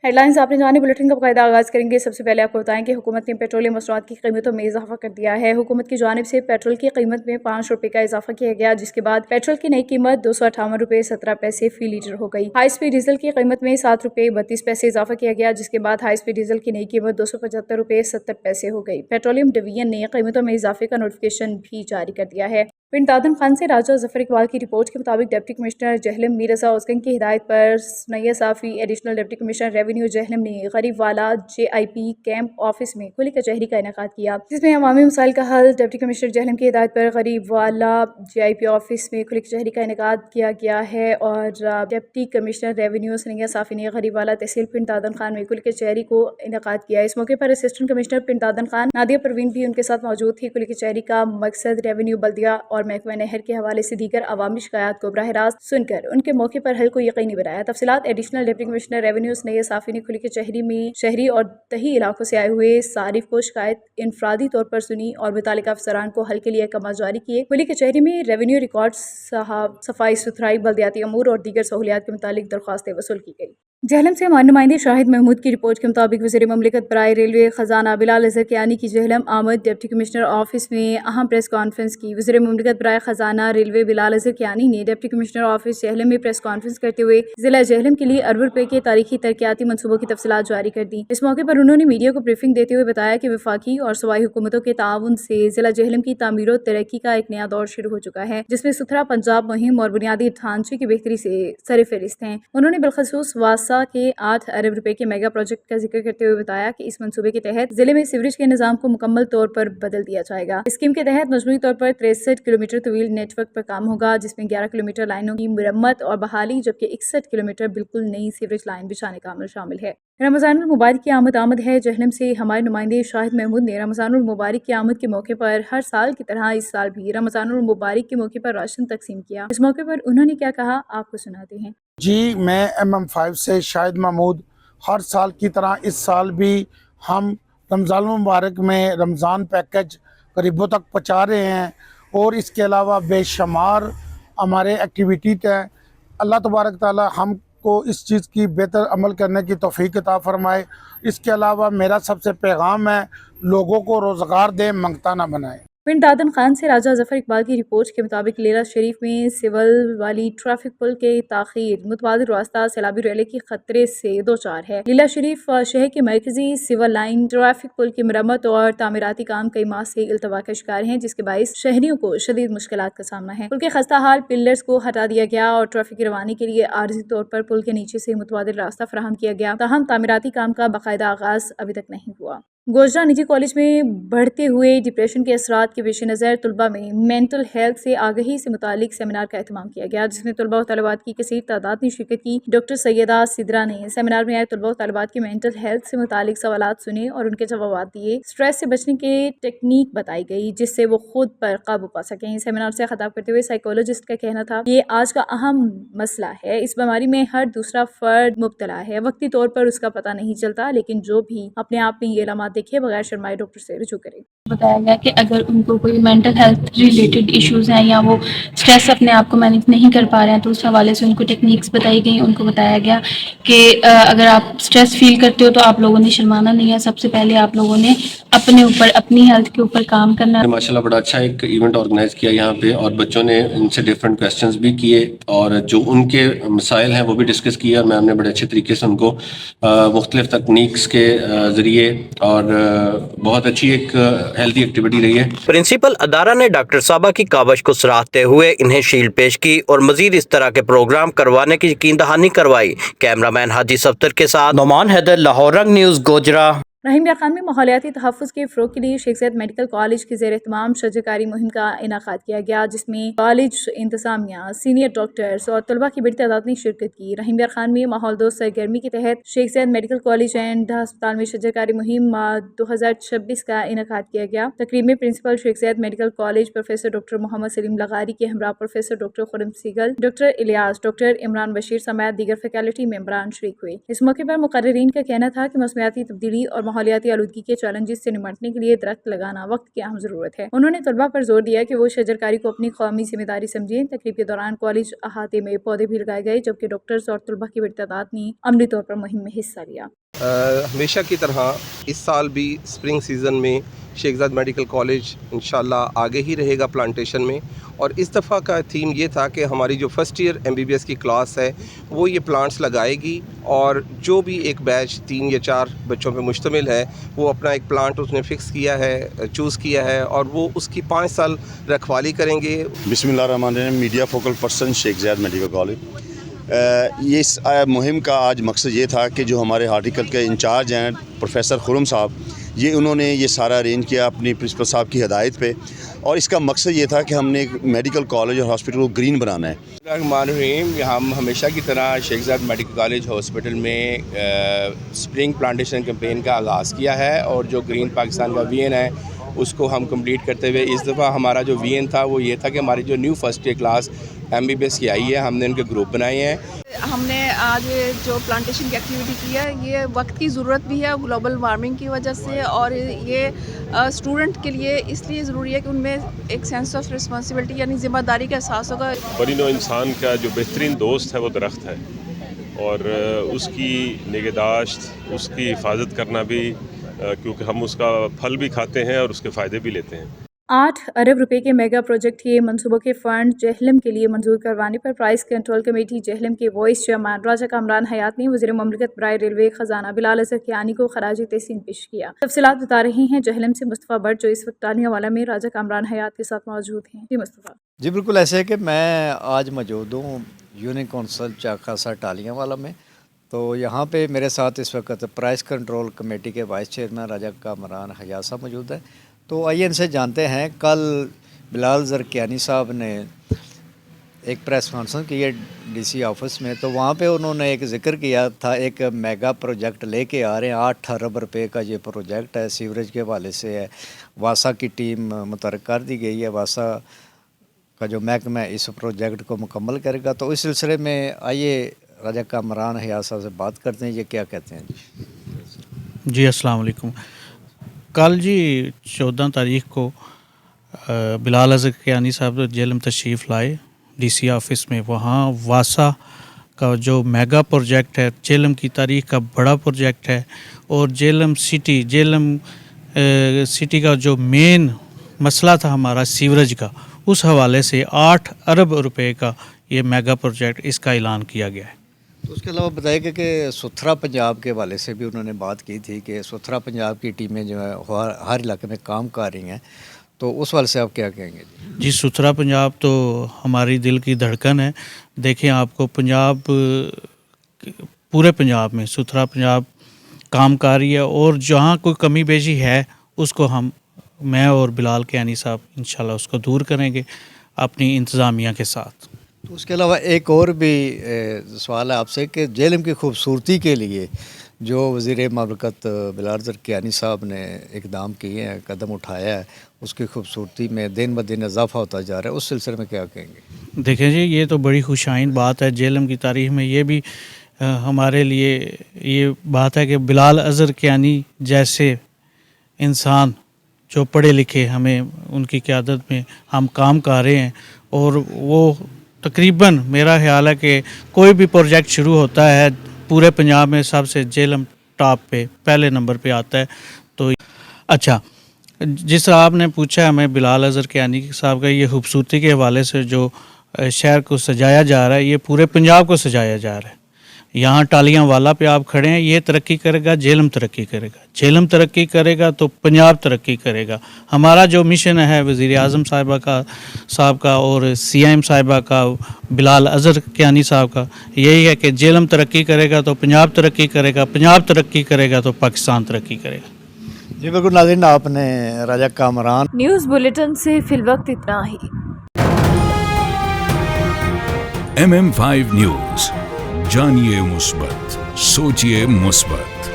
Head lines आपने जानी। Bulletin का बाकायदा आगाज़ करेंगे। सबसे पहले आपको बताएं कि हुकूमत ने पेट्रोलियम मसनूआत की कीमतों में इजाफा कर दिया है। हुकूमत की जानिब से पेट्रोल की कीमत में 5 रुपये का इजाफा किया गया, जिसके बाद पेट्रोल की नई कीमत 258 रुपये 17 पैसे फी लीटर हो गई। हाई स्पीड डीजल की कीमत में 7 रुपये 32 पैसे इजाफा किया गया, जिसके बाद हाई स्पीड डीजल की नई कीमत 275 रुपये 70 पैसे हो गई। पेट्रोलियम डिवीजन ने कीमतों में इजाफे का नोटिफिकेशन भी जारी कर दिया है। पिंड दादन खान से राजा जफर इकबाल की रिपोर्ट के मुताबिक डिप्टी कमिश्नर जहलम मीर रज़ा उसगन की हिदायत पर नैया साफ़ी additional deputy commissioner revenue Jhelum ने गरीब वाला JIP कैंप ऑफिस में खुली कचहरी का इनेकाद किया, जिसमें अवामी मसाइल का हल डिप्टी कमिश्नर जहलम की हिदायत पर गरीब वाला JIP ऑफिस में खुली कचहरी का इनेकाद किया गया है। और डिप्टी कमिश्नर रेवेन्यू नैया साफ़ी ने गरीब वाला तहसील पिंड दादन खान में खुली कचहरी को इनेकाद किया। इस मौके पर असिस्टेंट कमिश्नर पिंड दादन खान नादिया परवीन भी उनके साथ मौजूद थी। खुली कचहरी का मकसद रेवेन्यू, बल्दिया और महकमा नहर के हवाले से दीगर अवामी शिकायत को बराह रास्त सुनकर उनके मौके पर हल को यकीनी बनाया। तफसीलात एडिशनल डिप्टी कमिश्नर रेवेन्यू नैया साफ़ी ने खुली कचहरी में शहरी और दही इलाकों से आए हुए सारिफ को शिकायत इनफरादी तौर पर सुनी और मुतालिका अफसरान को हल के लिए अहकाम जारी किए। खुली कचहरी में रेवेन्यू रिकॉर्ड, सफाई सुथराई, बल्दियाती अमूर और दीगर सहूलियात के मुतालिक दरख्वास्तें वसूल की गई। जहलम से हमारे नुमाइंदे शाहिद महमूद की रिपोर्ट के मुताबिक वज़ीर ममलिकत बराए रेलवे खजाना बिलाल अज़हर कियानी की जहलम आमद डिप्टी कमिश्नर ऑफिस में अहम प्रेस कॉन्फ्रेंस की। वज़ीर ममलिकत बराए खजाना रेलवे बिलाल अज़हर कियानी ने डिप्टी कमिश्नर ऑफिस जहलम में प्रेस कॉन्फ्रेंस करते हुए जिला जहलम के लिए अरब रुपये के तारीखी तरक्याती मनसूबों की तफसीलात जारी कर दी। इस मौके पर उन्होंने मीडिया को ब्रीफिंग देते हुए बताया कि वफाकी और सूबाई हुकूमतों के ताउन से जिला जहलम की तामीर और तरक्की का एक नया दौर शुरू हो चुका है, जिसमें सुथरा पंजाब मुहिम और बुनियादी ढांचे की बेहतरी से सरफहरिस्त हैं। उन्होंने बिलखसूस वासा के 8 अरब रुपए के मेगा प्रोजेक्ट का जिक्र करते हुए बताया कि इस मंसूबे के तहत जिले में सीवरेज के निजाम को मुकम्मल तौर पर बदल दिया जाएगा। स्कीम के तहत मजमूई तौर पर 63 किलोमीटर तवील नेटवर्क पर काम होगा, जिसमें 11 किलोमीटर लाइनों की मुरम्मत और बहाली, जबकि 61 किलोमीटर बिल्कुल नई सीवरेज लाइन बिछाने का अमल शामिल है। रमज़ानुल मुबारक की आमद है। जहलम से हमारे नुमाइंदे शाहिद महमूद ने रमज़ानुल मुबारक की आमद के मौके पर हर साल की तरह इस साल भी रमज़ानुल मुबारक के मौके पर राशन तकसीम किया। इस मौके पर उन्होंने क्या कहा, आपको सुनाते हैं। जी, मैं MM5 से शाहिद महमूद। हर साल की तरह इस साल भी हम रमज़ान मुबारक में रमज़ान पैकेज गरीबों तक पहुँचा रहे हैं और इसके अलावा बेशुमार हमारे एक्टिविटी हैं। अल्लाह तबारक ताला हमको इस चीज़ की बेहतर अमल करने की तौफीक अता फरमाए। इसके अलावा मेरा सबसे पैगाम है, लोगों को रोज़गार दें, मंगता ना बनाएं। पिंड दादन खान से राजा जफर इकबाल की रिपोर्ट के मुताबिक लीला शरीफ में सिविल वाली ट्रैफिक पुल के ताखीर मुतबादिल रास्ता सैलाबी रैली के खतरे से दो चार है। लीला शरीफ शहर के मरकजी सिविल लाइन ट्रैफिक पुल की मरम्मत और तामीराती काम कई माह से इल्तवा का शिकार हैं, जिसके बायस शहरियों को शदीद मुश्किलात का सामना है। पुल के खस्ता हाल पिलर्स को हटा दिया गया और ट्रैफिक की रवानी के लिए आर्जी तौर पर पुल के नीचे से मुतबादिल रास्ता फराहम किया गया, ताहम तामीराती काम का बाकायदा आगाज अभी तक नहीं हुआ। गोजरा निजी कॉलेज में बढ़ते हुए डिप्रेशन के असरात के पेश नज़र तलबा में मेंटल हेल्थ से आगही से मुतालिक सेमिनार का एहतमाम किया गया, जिसमें तलबा और तलबात की कसीर तादाद ने शिरकत की। डॉक्टर सैयदा सिद्रा ने सेमिनार में आए तलबा और तलबात की मेंटल हेल्थ से मुतालिक सवालात सुने और उनके जवाब दिए। स्ट्रेस से बचने के टेक्निक बताई गई, जिससे वो खुद पर काबू पा सकें। सेमिनार से खिताब करते हुए साइकोलॉजिस्ट का कहना था, ये आज का अहम मसला है। इस बीमारी में हर दूसरा फर्द मुब्तला है। वक्ती तौर पर उसका पता नहीं चलता, लेकिन जो भी अपने आप में ये अलामात देखे बगैर शर्माए डॉक्टर से रुजू करें। बताया गया कि अगर उनको कोई मेंटल हेल्थ रिलेटेड इश्यूज हैं या वो स्ट्रेस अपने आप को मैनेज नहीं कर पा रहे हैं, तो उस हवाले से उनको टेक्निक्स बताई गई। उनको बताया गया कि अगर आप स्ट्रेस फील करते हो तो आप लोगों ने शर्माना नहीं है। सबसे पहले आप लोगों ने अपने ऊपर, अपनी हेल्थ के ऊपर काम करना है। माशाल्लाह बड़ा अच्छा एक इवेंट ऑर्गेनाइज किया यहाँ पे और बच्चों ने इनसे डिफरेंट क्वेश्चंस भी किए और जो उनके मसाइल हैं वो भी डिस्कस किया। मैम ने बड़े अच्छे तरीके से उनको मुख्तलिफ तकनीक्स के ज़रिए और बहुत अच्छी एक हेल्थी एक्टिविटी रही है। प्रिंसिपल अदारा ने डॉक्टर साहबा की कावश को सराहते हुए इन्हें शील्ड पेश की और मजीद इस तरह के प्रोग्राम करवाने की यकीन दहानी करवाई। कैमरामैन हाजी सफ्तर के साथ नोमान हैदर, लाहौर रंग न्यूज़, गोजरा। रहीम यार खान में माहौलियाती तहफ़्फ़ुज़ के फ़रोग़ के लिए शेख ज़ैद मेडिकल कॉलेज के ज़ेर एहतमाम शजरकारी मुहिम का इनेकाद किया गया, जिसमें कॉलेज इंतज़ामिया, सीनियर डॉक्टर्स और तलबा की बड़ी तादाद ने शिरकत की। रहीम यार खान में माहौल दोस्त सरगर्मी के तहत Sheikh Zayed medical college and अस्पताल में शजरकारी मुहिम 2026 का इनेकाद किया गया। तकरीब में principal Sheikh Zayed medical college professor doctor Mohammad Saleem लगारी के हमरा प्रोफेसर डॉक्टर खुरम सीगल, डॉक्टर इलियास, डॉक्टर इमरान बशीर समेत दीगर फैकल्टी मेंबरान शरीक हुए। इस मौके पर मुकर्रिरीन का कहना था कि मौसमियाती तब्दीली और ماحولیاتی آلودگی کے چیلنجز سے نمٹنے کے لیے درخت لگانا وقت کی اہم ضرورت ہے۔ انہوں نے طلباء پر زور دیا کہ وہ شجرکاری کو اپنی قومی ذمہ داری سمجھیں۔ تقریب کے دوران کالج احاطے میں پودے بھی لگائے گئے، جبکہ ڈاکٹرز اور طلباء کی بڑی تعداد نے عملی طور پر مہم میں حصہ لیا۔ ہمیشہ کی طرح اس سال بھی اسپرنگ سیزن میں شیخ زاید میڈیکل کالج انشاءاللہ آگے ہی رہے گا پلانٹیشن میں، اور اس دفعہ کا تھیم یہ تھا کہ ہماری جو فرسٹ ایئر MBBS کی کلاس ہے وہ یہ پلانٹس لگائے گی، اور جو بھی ایک بیچ 3 یا 4 بچوں پہ مشتمل ہے وہ اپنا ایک پلانٹ اس نے فکس کیا ہے، چوز کیا ہے، اور وہ اس کی 5 سال رکھوالی کریں گے۔ بسم اللہ الرحمن الرحیم۔ میڈیا فوکل پرسن شیخ زاید میڈیکل کالج۔ یہ اس مہم کا آج مقصد یہ تھا کہ جو ہمارے ہارٹیکلچر کے انچارج ہیں پروفیسر خرم صاحب، انہوں نے یہ سارا ارینج کیا اپنی پرنسپل صاحب کی ہدایت پہ، اور اس کا مقصد یہ تھا کہ ہم نے ایک میڈیکل کالج اور ہاسپٹل کو گرین بنانا ہے۔ الرحمن الرحیم۔ ہم ہمیشہ کی طرح شیخ زاید میڈیکل کالج ہاسپٹل میں اسپرنگ پلانٹیشن کیمپین کا آغاز کیا ہے، اور جو گرین پاکستان کا VN ہے اس کو ہم کمپلیٹ کرتے ہوئے اس دفعہ ہمارا جو VN تھا وہ یہ تھا کہ ہماری جو new first year class MBBS کی آئی ہے، ہم نے ان کے گروپ بنائے ہیں۔ ہم نے آج جو پلانٹیشن کی ایکٹیویٹی کی ہے یہ وقت کی ضرورت بھی ہے گلوبل وارمنگ کی وجہ سے، اور یہ اسٹوڈنٹ کے لیے اس لیے ضروری ہے کہ ان میں ایک سینس آف رسپانسبلٹی یعنی ذمہ داری کا احساس ہوگا۔ پرندہ انسان کا جو بہترین دوست ہے وہ درخت ہے، اور اس کی نگہداشت، اس کی حفاظت کرنا بھی، کیونکہ ہم اس کا پھل بھی کھاتے ہیں اور اس کے فائدے بھی لیتے ہیں۔ 8 ارب روپے کے میگا پروجیکٹ کے منصوبوں کے فنڈ جہلم کے لیے منظور کروانے پر پرائز کنٹرول کمیٹی جہلم کے وائس چیئرمین راجہ کامران حیات نے وزیر مملکت برائے ریلوے خزانہ بلال اظہر کیانی کو خراج تحسین پیش کیا۔ تفصیلات بتا رہے ہیں جہلم سے مصطفیٰ بٹ، جو اس وقت ٹالیاں والا میں راجہ کامران حیات کے ساتھ موجود ہیں۔ جی مصطفیٰ۔ جی بالکل ایسے ہے کہ میں آج موجود ہوں یونین کونسل چاکھاسا ٹالیاں والا میں، تو یہاں پہ میرے ساتھ اس وقت پرائز کنٹرول کمیٹی کے وائس چیئرمین راجہ کامران حیات صاحب موجود ہے۔ تو آئیے ان سے جانتے ہیں، کل بلال زرکیانی صاحب نے ایک پریس کانفرنس کی ہے DC آفس میں، تو وہاں پہ انہوں نے ایک ذکر کیا تھا، ایک میگا پروجیکٹ لے کے آ رہے ہیں، 8 ارب روپے کا یہ پروجیکٹ ہے، سیوریج کے حوالے سے ہے، واسا کی ٹیم متحرک کر دی گئی ہے، واسا کا جو محکمہ ہے اس پروجیکٹ کو مکمل کرے گا۔ تو اس سلسلے میں آئیے راجہ کامران حیات صاحب سے بات کرتے ہیں، یہ کیا کہتے ہیں۔ جی السلام علیکم۔ کل جی 14 تاریخ کو بلال اظہر کیانی صاحب جہلم تشریف لائے DC آفس میں، وہاں واسا کا جو میگا پروجیکٹ ہے، جہلم کی تاریخ کا بڑا پروجیکٹ ہے، اور جہلم سٹی کا جو مین مسئلہ تھا ہمارا سیوریج کا، اس حوالے سے 8 ارب روپے کا یہ میگا پروجیکٹ اس کا اعلان کیا گیا ہے۔ تو اس کے علاوہ بتائیے گا کہ ستھرا پنجاب کے حوالے سے بھی انہوں نے بات کی تھی کہ ستھرا پنجاب کی ٹیمیں جو ہے ہر علاقے میں کام کر رہی ہیں، تو اس حوالے سے آپ کیا کہیں گے؟ جی ستھرا پنجاب تو ہماری دل کی دھڑکن ہے۔ دیکھیں آپ کو پنجاب، پورے پنجاب میں ستھرا پنجاب کام کر رہی ہے، اور جہاں کوئی کمی بیشی ہے اس کو میں اور بلال کیانی صاحب انشاءاللہ اس کو دور کریں گے اپنی انتظامیہ کے ساتھ۔ تو اس کے علاوہ ایک اور بھی سوال ہے آپ سے کہ جہلم کی خوبصورتی کے لیے جو وزیر مملکت بلال زرکیانی صاحب نے اقدام کیے ہیں، قدم اٹھایا ہے، اس کی خوبصورتی میں دن بدن اضافہ ہوتا جا رہا ہے، اس سلسلے میں کیا کہیں گے؟ دیکھیں جی یہ تو بڑی خوشائن بات ہے، جہلم کی تاریخ میں یہ بھی ہمارے لیے یہ بات ہے کہ بلال اظہر کیانی جیسے انسان جو پڑھے لکھے، ہمیں ان کی قیادت میں ہم کام کر رہے ہیں، اور وہ تقریباً میرا خیال ہے کہ کوئی بھی پروجیکٹ شروع ہوتا ہے پورے پنجاب میں سب سے جہلم ٹاپ پہ پہلے نمبر پہ آتا ہے۔ تو اچھا، جس طرح آپ نے پوچھا ہمیں بلال اظہر کیانی صاحب کا یہ خوبصورتی کے حوالے سے جو شہر کو سجایا جا رہا ہے، یہ پورے پنجاب کو سجایا جا رہا ہے۔ یہاں ٹالیاں والا پہ آپ کھڑے ہیں، یہ ترقی کرے گا، جہلم ترقی کرے گا، جہلم ترقی کرے گا تو پنجاب ترقی کرے گا۔ ہمارا جو مشن ہے وزیر اعظم صاحب کا اور CM صاحبہ کا، بلال اظہر کیانی صاحب کا، یہی ہے کہ جہلم ترقی کرے گا تو پنجاب ترقی کرے گا، پنجاب ترقی کرے گا تو پاکستان ترقی کرے گا۔ جی بالکل ناظرین، آپ نے راجہ کامران نیوز بلیٹن سے فی الوقت اتنا ہی۔ MM5 نیوز، جانیے مثبت، سوچیے مثبت۔